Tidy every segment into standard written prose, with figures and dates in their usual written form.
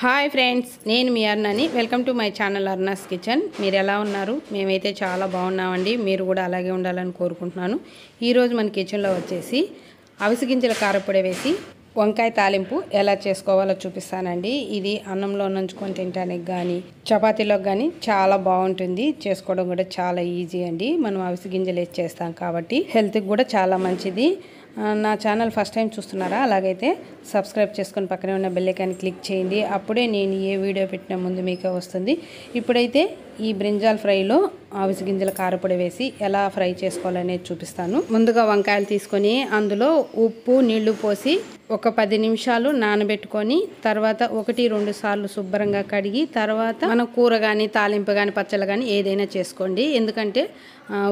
Hi friends, నేను మీ అరుణని. Welcome to my channel Aruna's kitchen. మీరు ఎలా ఉన్నారు? మేమైతే చాలా బాగున్నామండి. మీరు కూడా అలాగే ఉండాలని కోరుకుంటున్నాను. ఈరోజు మన కిచెన్లో వచ్చేసి అవిసె గింజల కారపొడి వేసి వంకాయ తాలింపు ఎలా చేసుకోవాలో చూపిస్తానండి. ఇది అన్నంలో నంచుకొని తినడానికి కానీ చపాతీలోకి కానీ చాలా బాగుంటుంది. చేసుకోవడం కూడా చాలా ఈజీ అండి. మనం అవిసె గింజలు వేసి చేస్తాం కాబట్టి హెల్త్కి కూడా చాలా మంచిది. నా ఛానల్ ఫస్ట్ టైం చూస్తున్నారా? అలాగైతే సబ్స్క్రైబ్ చేసుకొని పక్కనే ఉన్న బెల్ ఐకాన్ క్లిక్ చేయండి. అప్పుడే నేను ఏ వీడియో పెట్టిన ముందు మీకే వస్తుంది. ఇప్పుడైతే ఈ బ్రింజాల్ ఫ్రైలో అవిసె గింజల కారపొడి వేసి ఎలా ఫ్రై చేసుకోవాలనేది చూపిస్తాను. ముందుగా వంకాయలు తీసుకొని అందులో ఉప్పు నీళ్లు పోసి ఒక 10 నిమిషాలు నానబెట్టుకొని తర్వాత 1-2 సార్లు శుభ్రంగా కడిగి తర్వాత మన కూర కానీ తాలింపు కానీ పచ్చళ్ళు కానీ ఏదైనా చేసుకోండి. ఎందుకంటే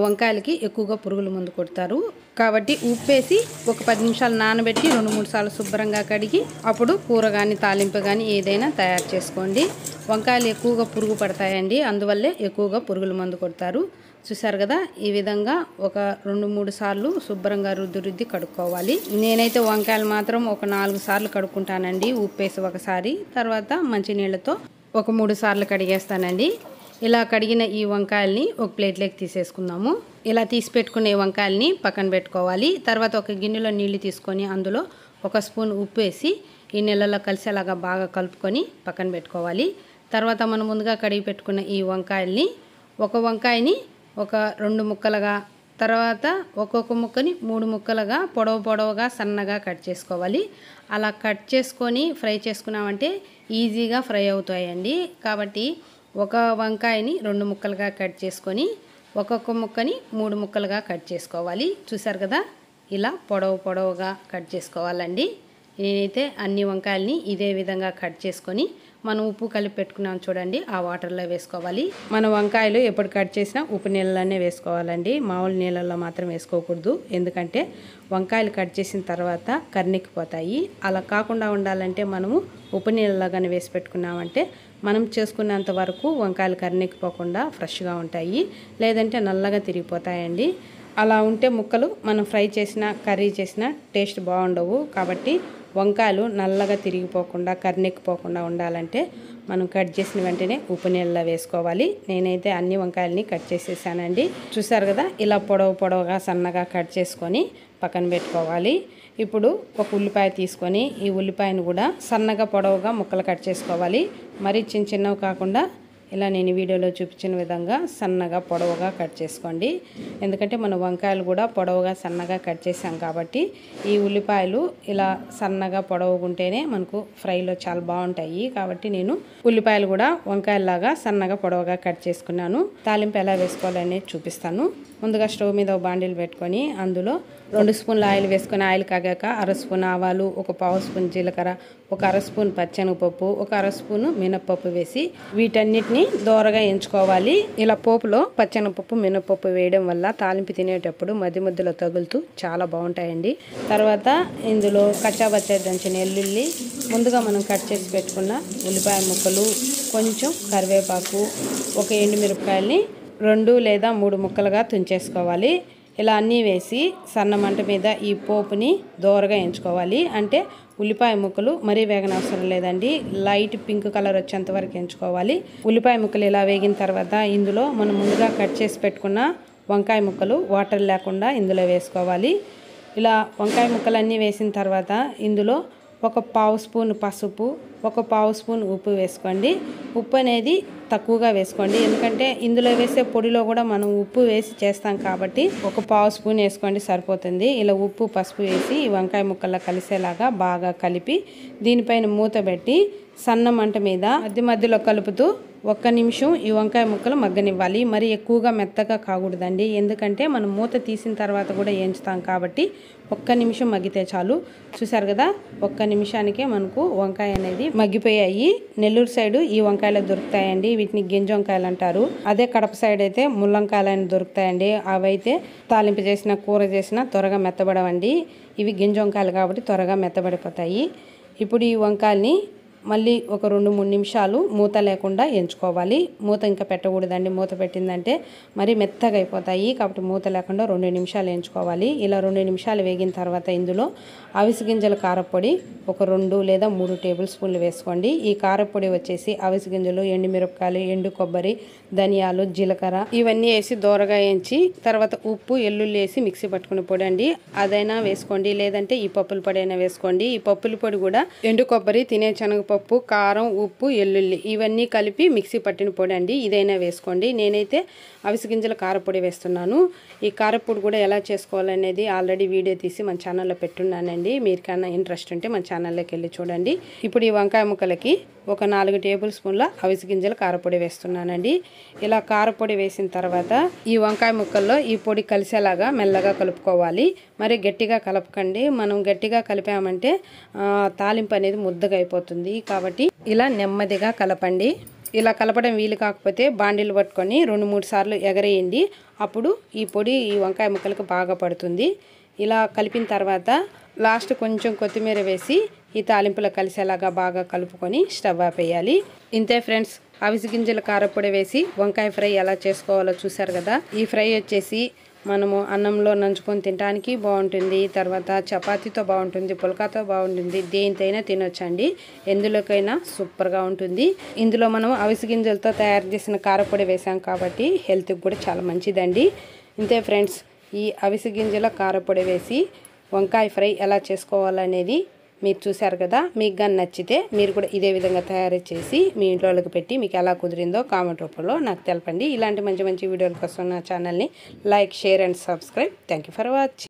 వంకాయలకి ఎక్కువగా పురుగుల మందు కొడతారు కాబట్టి ఉప్పేసి ఒక 10 నిమిషాలు నానబెట్టి 2-3 సార్లు శుభ్రంగా కడిగి అప్పుడు కూర కానీ తాలింపు కానీ ఏదైనా తయారు చేసుకోండి. వంకాయలు ఎక్కువగా పురుగు పడతాయండి, అందువల్లే ఎక్కువగా పురుగుల మందు కొడతారు. చూసారు కదా, ఈ విధంగా ఒక 2-3 సార్లు శుభ్రంగా రుద్ది కడుక్కోవాలి. నేనైతే వంకాయలు మాత్రం ఒక 4 సార్లు కడుక్కుంటానండి. ఉప్పేసి ఒకసారి, తర్వాత మంచినీళ్ళతో ఒక 3 సార్లు కడిగేస్తానండి. ఇలా కడిగిన ఈ వంకాయల్ని ఒక ప్లేట్లోకి తీసేసుకుందాము. ఇలా తీసి పెట్టుకునే వంకాయల్ని పక్కన పెట్టుకోవాలి. తర్వాత ఒక గిన్నెలో నీళ్లు తీసుకొని అందులో 1 స్పూన్ ఉప్పు వేసి ఈ నీళ్ళలో కలిసేలాగా బాగా కలుపుకొని పక్కన పెట్టుకోవాలి. తర్వాత మనం ముందుగా కడిగి పెట్టుకున్న ఈ వంకాయల్ని ఒక వంకాయని ఒక 2 ముక్కలుగా, తర్వాత ఒక్కొక్క ముక్కని 3 ముక్కలుగా పొడవుగా సన్నగా కట్ చేసుకోవాలి. అలా కట్ చేసుకొని ఫ్రై చేసుకున్నామంటే ఈజీగా ఫ్రై అవుతాయండి. కాబట్టి ఒక వంకాయని 2 ముక్కలుగా కట్ చేసుకొని ఒక్కొక్క ముక్కని 3 ముక్కలుగా కట్ చేసుకోవాలి. చూసారు కదా, ఇలా పొడవుగా కట్ చేసుకోవాలండి. నేనైతే అన్ని వంకాయల్ని ఇదే విధంగా కట్ చేసుకొని మనం ఉప్పు కలిపి పెట్టుకున్నాం చూడండి, ఆ వాటర్లో వేసుకోవాలి. మన వంకాయలు ఎప్పుడు కట్ చేసినా ఉప్పు నీళ్ళలోనే వేసుకోవాలండి, మామూలు నీళ్ళల్లో మాత్రం వేసుకోకూడదు. ఎందుకంటే వంకాయలు కట్ చేసిన తర్వాత కర్నెక్కిపోతాయి. అలా కాకుండా ఉండాలంటే మనము ఉప్పు నీళ్ళలో కానీ వేసి పెట్టుకున్నామంటే మనం చేసుకున్నంత వరకు వంకాయలు కర్నెక్కిపోకుండా ఫ్రెష్గా ఉంటాయి. లేదంటే నల్లగా తిరిగిపోతాయండి. అలా ఉంటే ముక్కలు మనం ఫ్రై చేసినా కర్రీ చేసినా టేస్ట్ బాగుండవు. కాబట్టి వంకాయలు నల్లగా తిరిగిపోకుండా కర్నెక్కిపోకుండా ఉండాలంటే మనం కట్ చేసిన వెంటనే ఉప్పు నీళ్ళలో వేసుకోవాలి. నేనైతే అన్ని వంకాయలని కట్ చేసేసానండి. చూసారు కదా, ఇలా పొడవుగా సన్నగా కట్ చేసుకొని పక్కన పెట్టుకోవాలి. ఇప్పుడు ఒక ఉల్లిపాయ తీసుకొని ఈ ఉల్లిపాయను కూడా సన్నగా పొడవుగా ముక్కలు కట్ చేసుకోవాలి. మరీ చిన్నవి కాకుండా ఇలా నేను వీడియోలో చూపించిన విధంగా సన్నగా పొడవుగా కట్ చేసుకోండి. ఎందుకంటే మన వంకాయలు కూడా పొడవుగా సన్నగా కట్ చేసాం కాబట్టి ఈ ఉల్లిపాయలు ఇలా సన్నగా పొడవుగా ఉంటేనే మనకు ఫ్రైలో చాలా బాగుంటాయి. కాబట్టి నేను ఉల్లిపాయలు కూడా వంకాయలాగా సన్నగా పొడవుగా కట్ చేసుకున్నాను. తాలింపు ఎలా వేసుకోవాలనేది చూపిస్తాను. ముందుగా స్టవ్ మీద ఒక బాండిల్ పెట్టుకొని అందులో 2 స్పూన్ల ఆయిల్ వేసుకొని ఆయిల్ కాగాక 1/2 స్పూన్ ఆవాలు, ఒక 1/2 స్పూన్ జీలకర్ర, ఒక 1/2 స్పూన్ పచ్చెనగపప్పు, ఒక 1/2 స్పూన్ మినప్పప్పు వేసి వీటన్నిటిని దోరగా ఎంచుకోవాలి. ఇలా పోపులో పచ్చెనగపప్పు మినప్పప్పు వేయడం వల్ల తాలింపు తినేటప్పుడు మధ్యలో తగులుతూ చాలా బాగుంటాయండి. తర్వాత ఇందులో కచ్చాబచ్చా దంచిన ఎల్లుల్లి, ముందుగా మనం కట్ చేసి పెట్టుకున్న ఉల్లిపాయ ముక్కలు, కొంచెం కరివేపాకు, ఒక ఎండుమిరపకాయల్ని 2 లేదా 3 ముక్కలుగా తుంచేసుకోవాలి. ఇలా అన్నీ వేసి సన్న మంట మీద ఈ పోపుని దోరగా ఎంచుకోవాలి. అంటే ఉల్లిపాయ ముక్కలు మరీ వేగనవసరం లేదండి, లైట్ పింక్ కలర్ వచ్చేంత వరకు ఎంచుకోవాలి. ఉల్లిపాయ ముక్కలు ఇలా వేగిన తర్వాత ఇందులో మనం ముందుగా కట్ చేసి పెట్టుకున్న వంకాయ ముక్కలు వాటర్ లేకుండా ఇందులో వేసుకోవాలి. ఇలా వంకాయ ముక్కలు అన్నీ వేసిన తర్వాత ఇందులో ఒక 1/2 స్పూన్ పసుపు, ఒక 1/2 స్పూన్ ఉప్పు వేసుకోండి. ఉప్పు అనేది తక్కువగా వేసుకోండి, ఎందుకంటే ఇందులో వేసే పొడిలో కూడా మనం ఉప్పు వేసి చేస్తాం కాబట్టి ఒక 1/2 స్పూన్ వేసుకోండి సరిపోతుంది. ఇలా ఉప్పు పసుపు వేసి ఈ వంకాయ ముక్కల్లో కలిసేలాగా బాగా కలిపి దీనిపైన మూత పెట్టి సన్న మంట మీద మధ్యలో కలుపుతూ 1 నిమిషం ఈ వంకాయ ముక్కలు మగ్గనివ్వాలి. మరి ఎక్కువగా మెత్తగా కాకూడదండి, ఎందుకంటే మనం మూత తీసిన తర్వాత కూడా వేయించుతాం కాబట్టి 1 నిమిషం మగ్గితే చాలు. చూసారు కదా, 1 నిమిషానికే మనకు వంకాయ అనేది మగ్గిపోయాయి. నెల్లూరు సైడు ఈ వంకాయలు దొరుకుతాయండి, వీటిని గింజ వంకాయలు అంటారు. అదే కడప సైడ్ అయితే ముల్లంకాయలు అని దొరుకుతాయండి. అవైతే తాలింపు చేసిన కూర చేసినా త్వరగా మెత్తబడవండి. ఇవి గింజ వంకాయలు కాబట్టి త్వరగా మెత్తబడిపోతాయి. ఇప్పుడు ఈ వంకాయల్ని మళ్ళీ ఒక 2-3 నిమిషాలు మూత లేకుండా ఎంచుకోవాలి. మూత ఇంకా పెట్టకూడదండి. మూత పెట్టిందంటే మరి మెత్తగా అయిపోతాయి. కాబట్టి మూత లేకుండా 2 నిమిషాలు ఎంచుకోవాలి. ఇలా 2 నిమిషాలు వేగిన తర్వాత ఇందులో అవిసె గింజల కారపొడి ఒక 2 లేదా 3 టేబుల్ స్పూన్లు వేసుకోండి. ఈ కారపొడి వచ్చేసి అవిసె గింజలు, ఎండుమిరపకాయలు, ఎండు కొబ్బరి, ధనియాలు, జీలకర్ర ఇవన్నీ వేసి దోరగా వేయించి తర్వాత ఉప్పు, ఎల్లుల్లి వేసి మిక్సీ పట్టుకుని పొడి అండి. అదైనా వేసుకోండి, లేదంటే ఈ పప్పుల పొడి అయినా వేసుకోండి. ఈ పప్పుల పొడి కూడా ఎండు కొబ్బరి, తినే శనగపప్పు, కారం, ఉప్పు, ఎల్లుల్లి ఇవన్నీ కలిపి మిక్సీ పట్టిన పొడి అండి. ఇదైనా వేసుకోండి. నేనైతే అవిసె గింజల కారపొడి వేస్తున్నాను. ఈ కారపొడి కూడా ఎలా చేసుకోవాలనేది ఆల్రెడీ వీడియో తీసి మన ఛానల్లో పెట్టున్నానండి. మీరికన్నా ఇంట్రెస్ట్ ఉంటే మన ఛానల్లోకి వెళ్ళి చూడండి. ఇప్పుడు ఈ వంకాయ ముక్కలకి ఒక 4 టేబుల్ స్పూన్ల అవిసె గింజల కారపొడి వేస్తున్నానండి. ఇలా కారపొడి వేసిన తర్వాత ఈ వంకాయ ముక్కల్లో ఈ పొడి కలిసేలాగా మెల్లగా కలుపుకోవాలి. మరి గట్టిగా కలపకండి. మనం గట్టిగా కలిపామంటే తాలింపు అనేది ముద్దగా అయిపోతుంది. కాబట్టి ఇలా నెమ్మదిగా కలపండి. ఇలా కలపడం వీలు కాకపోతే బాండీలు పట్టుకొని 2-3 సార్లు ఎగరేయండి. అప్పుడు ఈ పొడి ఈ వంకాయ ముక్కలకు బాగా పడుతుంది. ఇలా కలిపిన తర్వాత లాస్ట్ కొంచెం కొత్తిమీర వేసి ఈ తాలింపులో కలిసేలాగా బాగా కలుపుకొని స్టవ్ ఆపేయాలి. ఇంతే ఫ్రెండ్స్, అవిసె గింజల కారపొడి వేసి వంకాయ ఫ్రై ఎలా చేసుకోవాలో చూసారు కదా. ఈ ఫ్రై వచ్చేసి మనము అన్నంలో నంచుకొని తినడానికి బాగుంటుంది. తర్వాత చపాతీతో బాగుంటుంది, పుల్కాతో బాగుంటుంది. దేనితోనైనా తినొచ్చండి. ఎందులోకైనా సూపర్గా ఉంటుంది. ఇందులో మనం అవిసె గింజలతో తయారు చేసిన కారపొడి వేసాం కాబట్టి హెల్త్కి కూడా చాలా మంచిదండి. ఇంతే ఫ్రెండ్స్, ఈ అవిసె గింజల కారపొడి వేసి వంకాయ ఫ్రై ఎలా చేసుకోవాలనేది మీరు చూశారు కదా. మీకు కానీ నచ్చితే మీరు కూడా ఇదే విధంగా తయారు చేసి మీ ఇంట్లో వాళ్ళకి పెట్టి మీకు ఎలా కుదిరిందో కామెంట్ రూపంలో నాకు తెలపండి. ఇలాంటి మంచి మంచి వీడియోల కోసం నా ఛానల్ని like, share and subscribe. Thank you for watching.